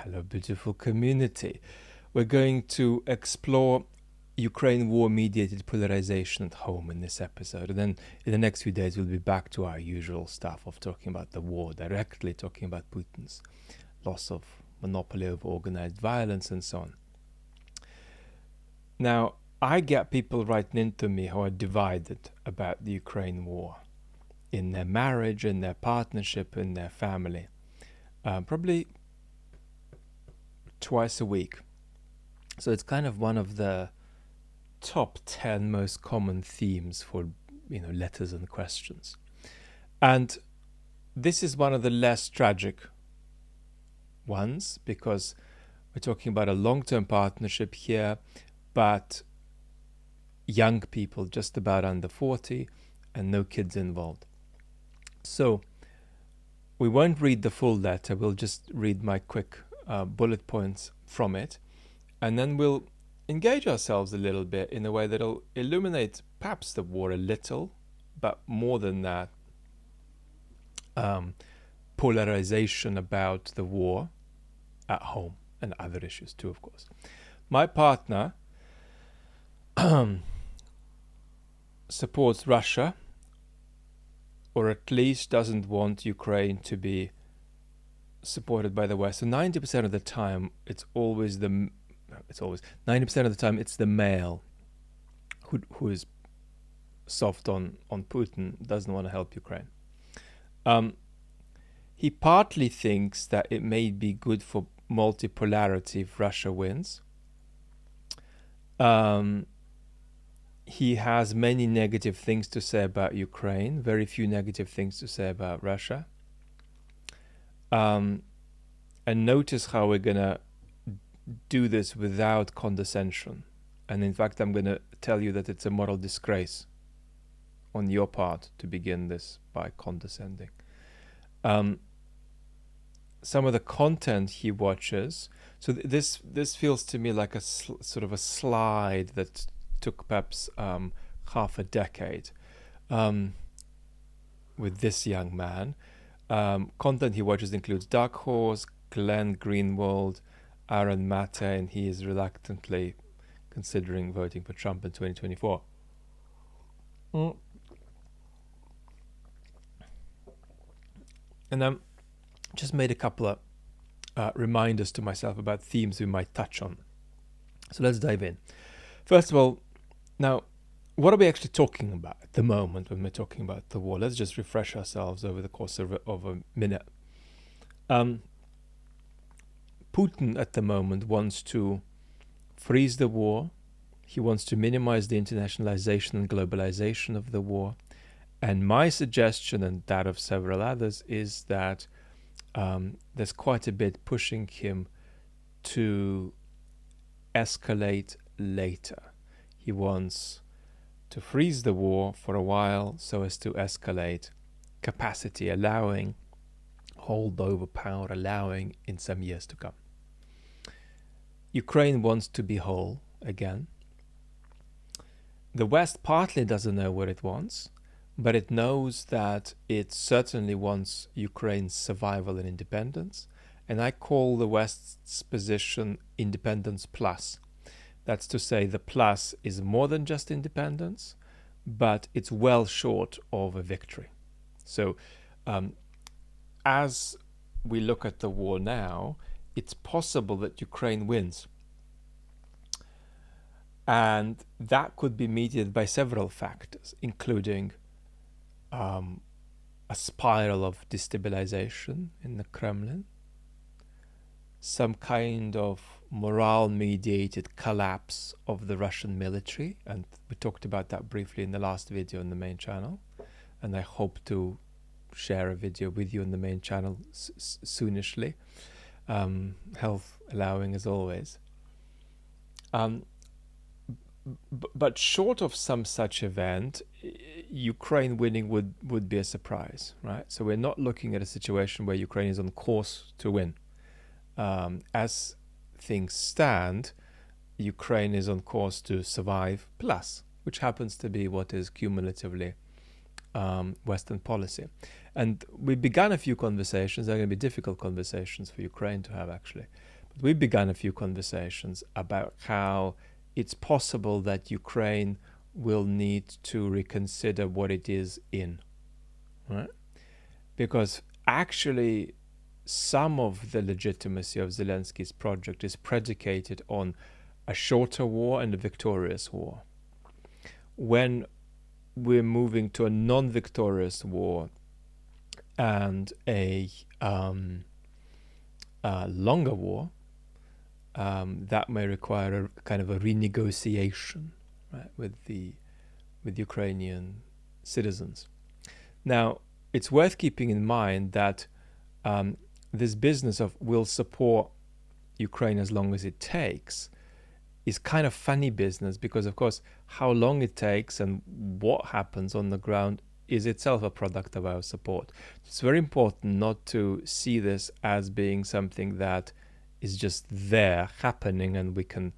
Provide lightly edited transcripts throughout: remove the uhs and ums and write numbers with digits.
Hello, beautiful community. We're going to explore Ukraine war-mediated polarization at home in this episode. And then in the next few days, we'll be back to our usual stuff of talking about the war, directly talking about Putin's loss of monopoly over organized violence and so on. Now, I get people writing into me who are divided about the Ukraine war in their marriage, in their partnership, in their family. Probably twice a week. So it's kind of one of the top 10 most common themes for letters and questions. And this is one of the less tragic ones because we're talking about a long-term partnership here, but young people just about under 40 and no kids involved. So we won't read the full letter, we'll just read my quick bullet points from it, and then we'll engage ourselves a little bit in a way that'll illuminate perhaps the war a little, but more than that, polarization about the war at home and other issues too, of course. My partner supports Russia, or at least doesn't want Ukraine to be supported by the West. So 90% of the time, it's 90% of the time it's the male who is soft on Putin, doesn't want to help Ukraine. He partly thinks that it may be good for multipolarity if Russia wins. He has many negative things to say about Ukraine, very few negative things to say about Russia. And notice how we're going to do this without condescension. And in fact, I'm going to tell you that it's a moral disgrace on your part to begin this by condescending. Some of the content he watches, so this feels to me like a sort of a slide that took perhaps half a decade with this young man. Content he watches includes Dark Horse, Glenn Greenwald, Aaron Matte, and he is reluctantly considering voting for Trump in 2024. And I just made a couple of reminders to myself about themes we might touch on. So let's dive in. First of all, now, what are we actually talking about at the moment when we're talking about the war? Let's just refresh ourselves over the course of a minute. Putin at the moment wants to freeze the war. He wants to minimize the internationalization and globalization of the war. And my suggestion, and that of several others, is that there's quite a bit pushing him to escalate later. He wants to freeze the war for a while so as to escalate capacity, allowing holdover power, allowing in some years to come. Ukraine wants to be whole again. The West partly doesn't know what it wants, but it knows that it certainly wants Ukraine's survival and independence. And I call the West's position independence plus. That's to say the plus is more than just independence, but it's well short of a victory. So as we look at the war now, it's possible that Ukraine wins. And that could be mediated by several factors, including a spiral of destabilization in the Kremlin, some kind of morale-mediated collapse of the Russian military, and we talked about that briefly in the last video on the main channel, and I hope to share a video with you on the main channel soonishly, health allowing as always. But short of some such event, Ukraine winning would be a surprise, right? So we're not looking at a situation where Ukraine is on course to win. As things stand, Ukraine is on course to survive plus, which happens to be what is cumulatively Western policy. And we began a few conversations. They're going to be difficult conversations for Ukraine to have, actually. we began a few conversations about how it's possible that Ukraine will need to reconsider what it is in, right? Because actually, some of the legitimacy of Zelensky's project is predicated on a shorter war and a victorious war. When we're moving to a non-victorious war and a longer war, that may require a kind of a renegotiation, right, with Ukrainian citizens. Now, it's worth keeping in mind that this business of we'll support Ukraine as long as it takes is kind of funny business, because of course how long it takes and what happens on the ground is itself a product of our support. It's very important not to see this as being something that is just there happening and we can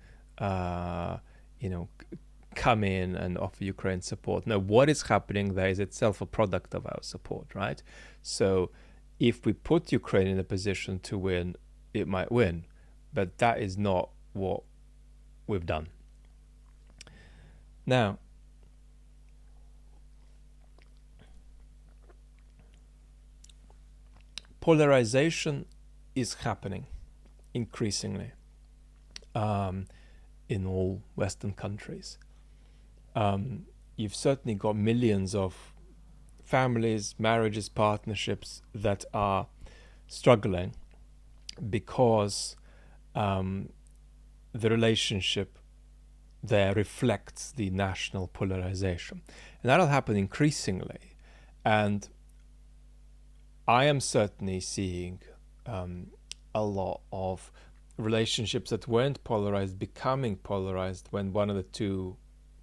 come in and offer Ukraine support. No, what is happening there is itself a product of our support, right? So if we put Ukraine in a position to win, it might win, but that is not what we've done. Now, polarization is happening increasingly in all Western countries. You've certainly got millions of families, marriages, partnerships that are struggling because the relationship there reflects the national polarization. And that'll happen increasingly. And I am certainly seeing a lot of relationships that weren't polarized becoming polarized when one of the two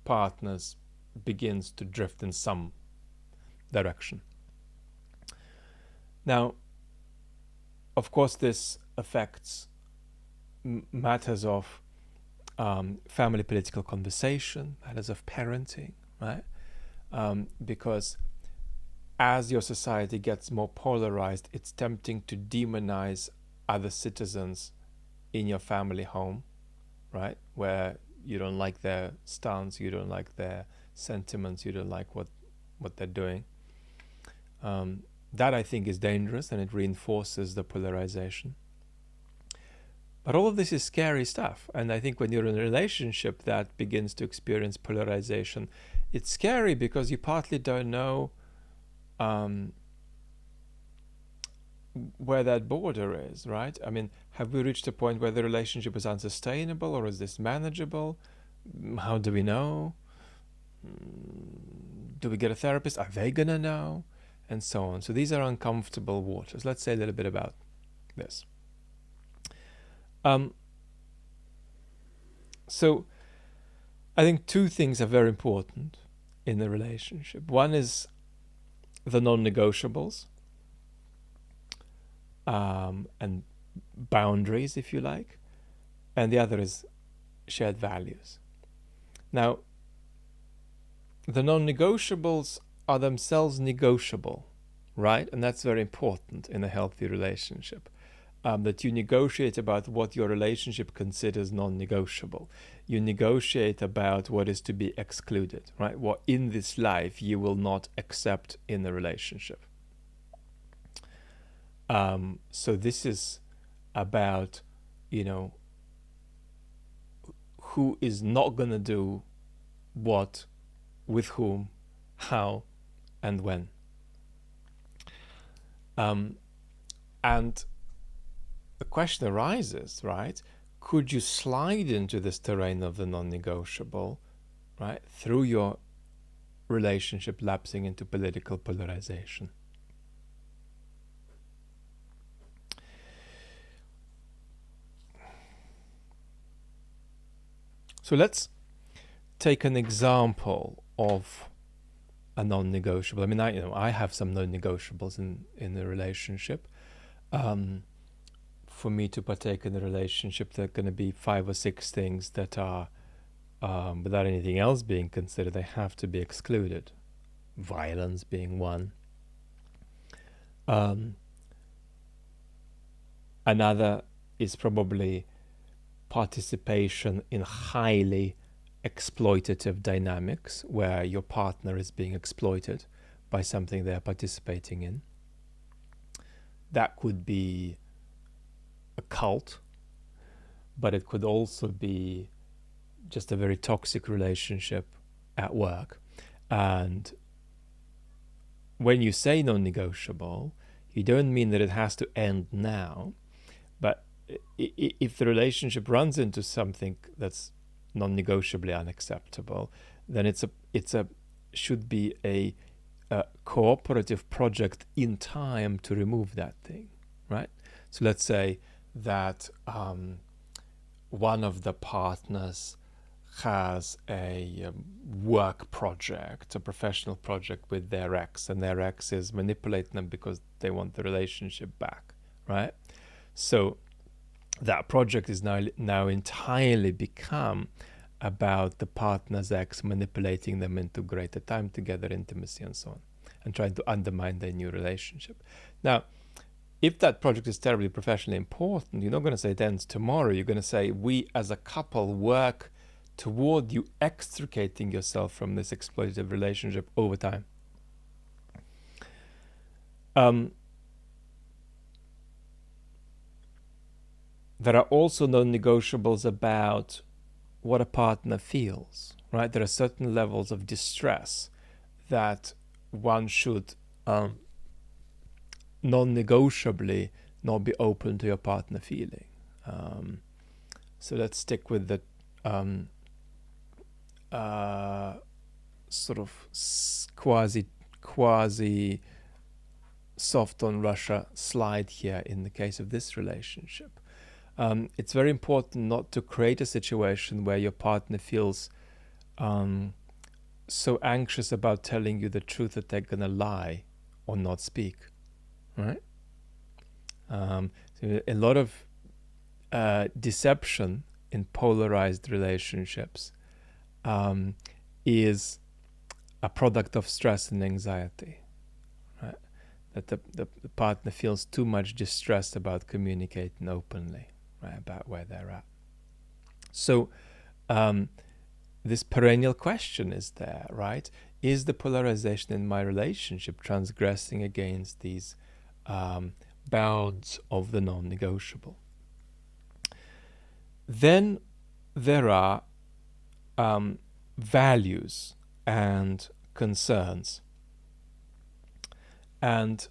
partners begins to drift in some direction. Now, of course, this affects matters of family political conversation, matters of parenting, right? Because as your society gets more polarized, it's tempting to demonize other citizens in your family home, right? Where you don't like their stance, you don't like their sentiments, you don't like what they're doing. That I think is dangerous, and it reinforces the polarization. But all of this is scary stuff. And I think when you're in a relationship that begins to experience polarization, it's scary because you partly don't know where that border is, right? I mean, have we reached a point where the relationship is unsustainable, or is this manageable? How do we know? Do we get a therapist? Are they gonna know? And so on. So these are uncomfortable waters. Let's say a little bit about this. So I think two things are very important in the relationship. One is the non-negotiables and boundaries, if you like, and the other is shared values. Now, the non-negotiables are themselves negotiable, right? And that's very important in a healthy relationship. That you negotiate about what your relationship considers non-negotiable. You negotiate about what is to be excluded, right? What in this life you will not accept in the relationship. So this is about, who is not going to do what, with whom, how, and when. And the question arises, right? Could you slide into this terrain of the non-negotiable, right, through your relationship lapsing into political polarization? So let's take an example of a non-negotiable. I mean, I have some non-negotiables in the relationship. For me to partake in the relationship, there are going to be 5 or 6 things that are, without anything else being considered, they have to be excluded. Violence being one. Another is probably participation in highly exploitative dynamics where your partner is being exploited by something they're participating in. That could be a cult, but it could also be just a very toxic relationship at work. And when you say non-negotiable, you don't mean that it has to end now, but if the relationship runs into something that's non-negotiably unacceptable, then it should be a cooperative project in time to remove that thing, right? So let's say that one of the partners has a work project, a professional project with their ex, and their ex is manipulating them because they want the relationship back, right? So that project is now entirely become about the partner's ex manipulating them into greater time together, intimacy, and so on, and trying to undermine their new relationship. Now, if that project is terribly professionally important, you're not going to say it ends tomorrow. You're going to say, we as a couple work toward you extricating yourself from this exploitative relationship over time. There are also non-negotiables about what a partner feels, right? There are certain levels of distress that one should non-negotiably not be open to your partner feeling. So let's stick with the sort of quasi soft on Russia slide here in the case of this relationship. It's very important not to create a situation where your partner feels so anxious about telling you the truth that they're gonna lie or not speak, right? So a lot of deception in polarized relationships is a product of stress and anxiety, right? That the partner feels too much distressed about communicating openly, right, about where they're at. So this perennial question is there, right? Is the polarization in my relationship transgressing against these bounds of the non-negotiable? Then there are values and concerns. And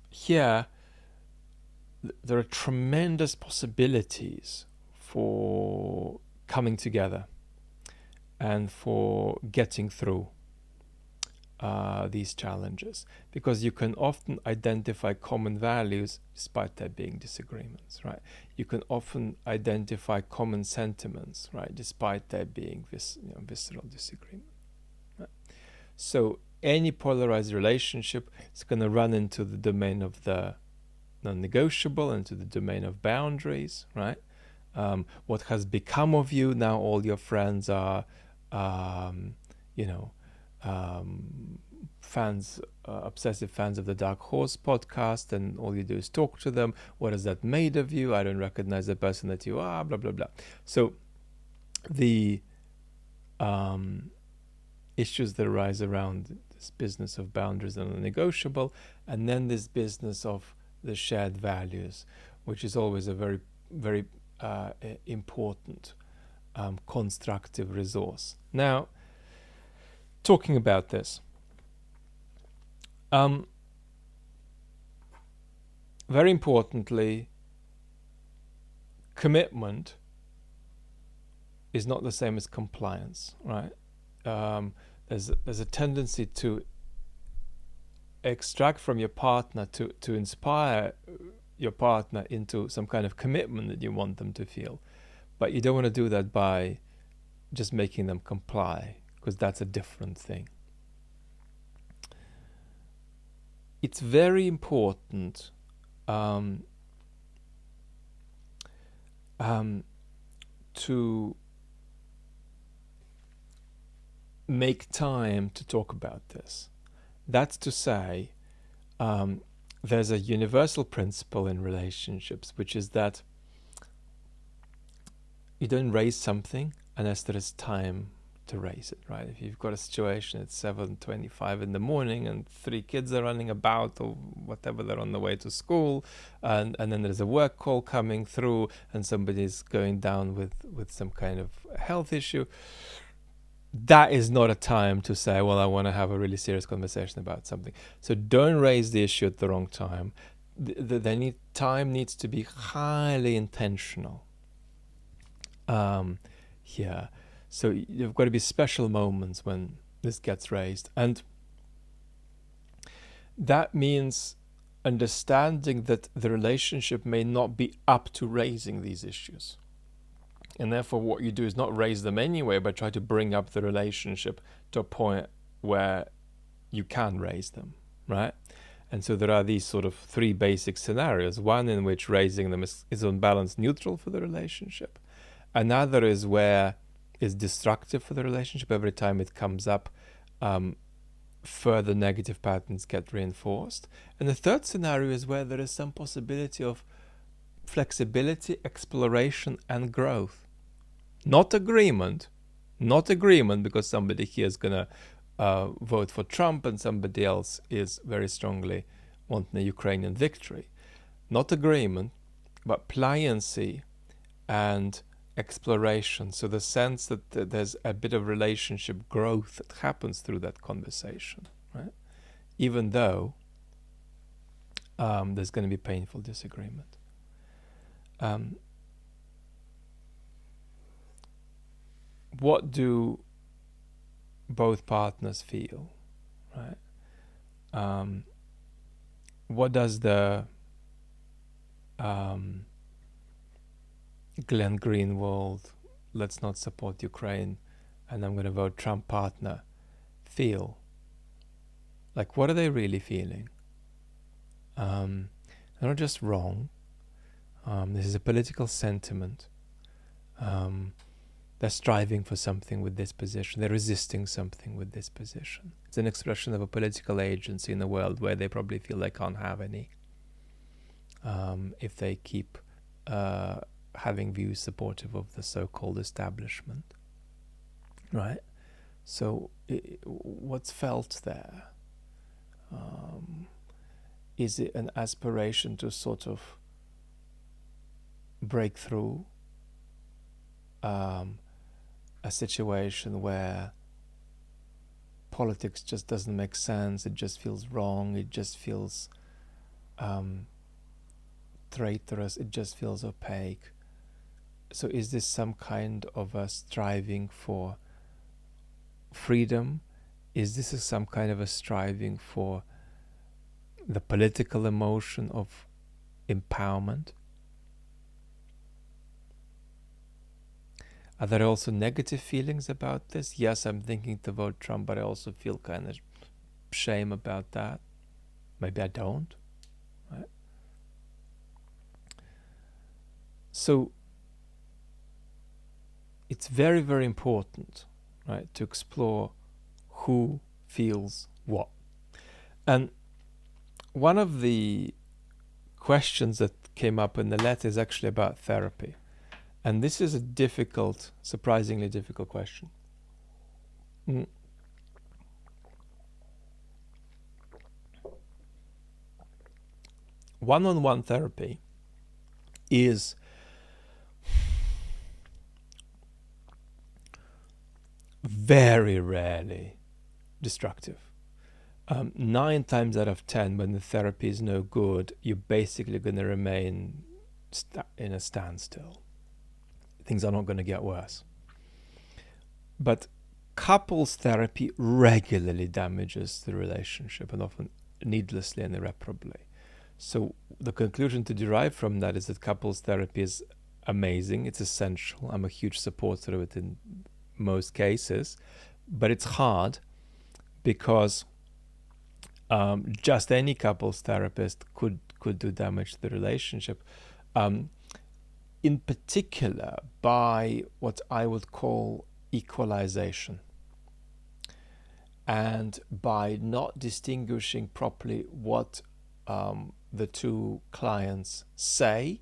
here there are tremendous possibilities for coming together and for getting through these challenges, because you can often identify common values despite there being disagreements, right? You can often identify common sentiments, right, despite there being visceral disagreement, right? So any polarized relationship is going to run into the domain of the non-negotiable, into the domain of boundaries, right? What has become of you now? All your friends are fans, obsessive fans of the Dark Horse podcast, and all you do is talk to them. What has that made of you? I don't recognize the person that you are, blah, blah, blah. So the issues that arise around this business of boundaries and non-negotiable, and then this business of the shared values, which is always a very, very important constructive resource. Now, talking about this, very importantly, commitment is not the same as compliance, right? There's a tendency to extract from your partner, to inspire your partner into some kind of commitment that you want them to feel, but you don't want to do that by just making them comply, because that's a different thing. It's very important to make time to talk about this. That's to say, there's a universal principle in relationships, which is that you don't raise something unless there is time to raise it, right? If you've got a situation at 7:25 in the morning and 3 kids are running about or whatever, they're on the way to school, and then there's a work call coming through and somebody's going down with some kind of health issue, that is not a time to say, well, I want to have a really serious conversation about something. So don't raise the issue at the wrong time. Time needs to be highly intentional. Yeah. So you've got to be special moments when this gets raised. And that means understanding that the relationship may not be up to raising these issues. And therefore what you do is not raise them anyway, but try to bring up the relationship to a point where you can raise them, right? And so there are these sort of 3 basic scenarios. One in which raising them is on balance neutral for the relationship. Another is where it's destructive for the relationship. Every time it comes up, further negative patterns get reinforced. And the third scenario is where there is some possibility of flexibility, exploration, and growth. Not agreement, because somebody here is going to vote for Trump and somebody else is very strongly wanting a Ukrainian victory. Not agreement, but pliancy and exploration. So the sense that there's a bit of relationship growth that happens through that conversation, right? Even though there's going to be painful disagreement. What do both partners feel, right? What does the Glenn Greenwald, let's not support Ukraine and I'm going to vote Trump partner feel? Like, what are they really feeling? They're not just wrong. This is a political sentiment. They're striving for something with this position. They're resisting something with this position. It's an expression of a political agency in a world where they probably feel they can't have any if they keep having views supportive of the so-called establishment, right? So what's felt there? Is it an aspiration to sort of break through a situation where politics just doesn't make sense, it just feels wrong, it just feels traitorous, it just feels opaque? So is this some kind of a striving for freedom? Is this some kind of a striving for the political emotion of empowerment? Are there also negative feelings about this? Yes, I'm thinking to vote Trump, but I also feel kind of shame about that. Maybe I don't, right? So it's very, very important, right, to explore who feels what. And one of the questions that came up in the letter is actually about therapy. And this is a difficult, surprisingly difficult question. One-on-one therapy is very rarely destructive. 9 times out of 10, when the therapy is no good, you're basically going to remain in a standstill. Things are not going to get worse. But couples therapy regularly damages the relationship, and often needlessly and irreparably. So the conclusion to derive from that is that couples therapy is amazing, it's essential. I'm a huge supporter of it in most cases, but it's hard because just any couples therapist could do damage to the relationship. In particular by what I would call equalization, and by not distinguishing properly what the two clients say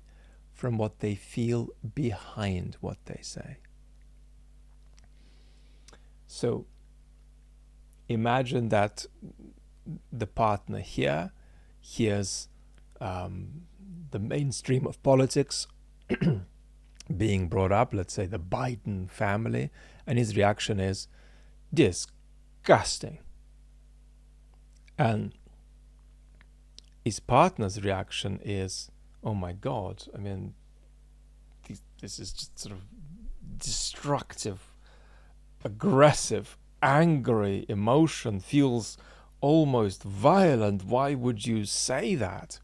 from what they feel behind what they say. So imagine that the partner here hears the mainstream of politics being brought up, let's say the Biden family, and his reaction is disgusting. And his partner's reaction is, oh my God, I mean, this is just sort of destructive, aggressive, angry emotion, feels almost violent. Why would you say that?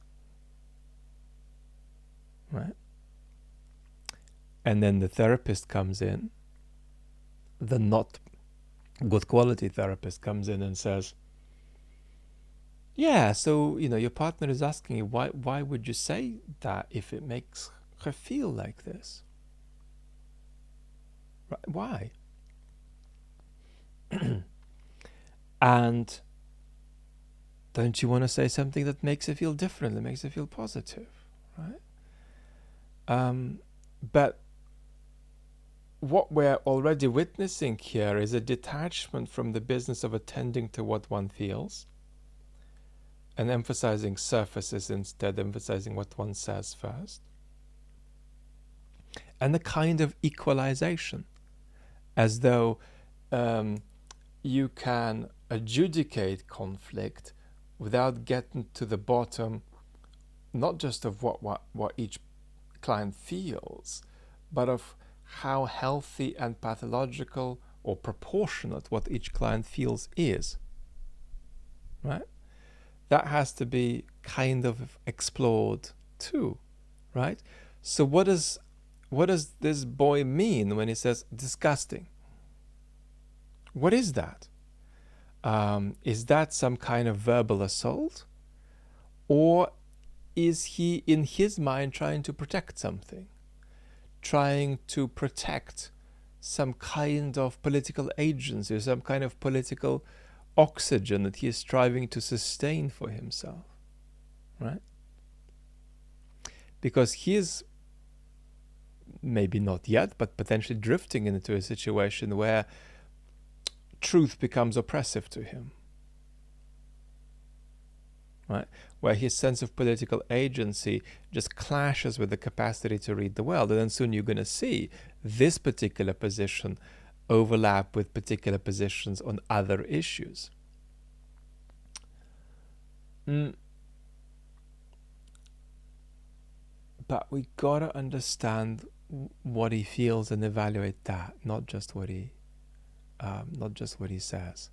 Right? And then the therapist comes in, the not good quality therapist comes in and says, yeah, so, your partner is asking you, why would you say that if it makes her feel like this? Right? Why? And don't you want to say something that makes her feel different, that makes her feel positive, right? But what we're already witnessing here is a detachment from the business of attending to what one feels and emphasizing surfaces instead, emphasizing what one says first. And a kind of equalization, as though you can adjudicate conflict without getting to the bottom, not just of what each client feels, but of how healthy and pathological or proportionate what each client feels is. Right? That has to be kind of explored too, right? So what does this boy mean when he says disgusting? What is that? Is that some kind of verbal assault? Or is he, in his mind, trying to protect something? Trying to protect some kind of political agency, some kind of political oxygen that he is striving to sustain for himself, right? Because he is maybe not yet, but potentially drifting into a situation where truth becomes oppressive to him, right? Where his sense of political agency just clashes with the capacity to read the world. And then soon you're going to see this particular position overlap with particular positions on other issues. But we gotta understand what he feels and evaluate that, not just what he says.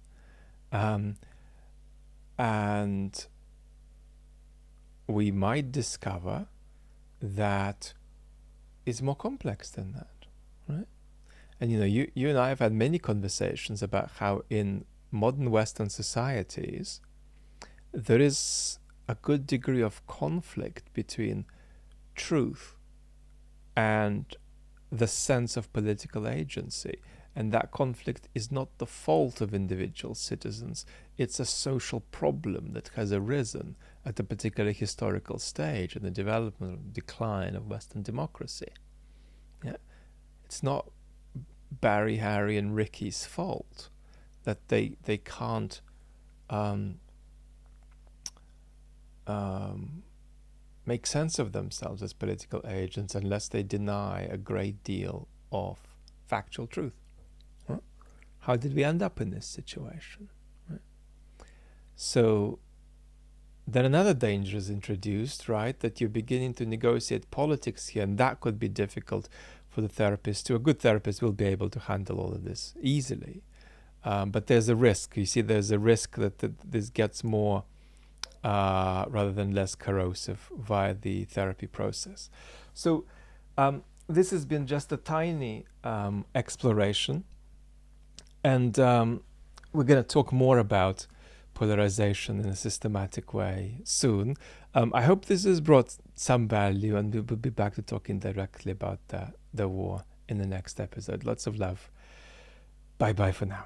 And we might discover that it's more complex than that, right? And you and I have had many conversations about how in modern Western societies there is a good degree of conflict between truth and the sense of political agency. And that conflict is not the fault of individual citizens. It's a social problem that has arisen at a particular historical stage in the development or decline of Western democracy. Yeah? It's not Barry, Harry, and Ricky's fault that they can't make sense of themselves as political agents unless they deny a great deal of factual truth. Huh? How did we end up in this situation? Right? So then another danger is introduced, right? That you're beginning to negotiate politics here, and that could be difficult for the therapist too. A good therapist will be able to handle all of this easily. But there's a risk. You see, there's a risk that this gets more rather than less corrosive via the therapy process. So this has been just a tiny exploration, and we're going to talk more about polarization in a systematic way soon. I hope this has brought some value, and we will be back to talking directly about the war in the next episode. Lots of love. Bye-bye for now.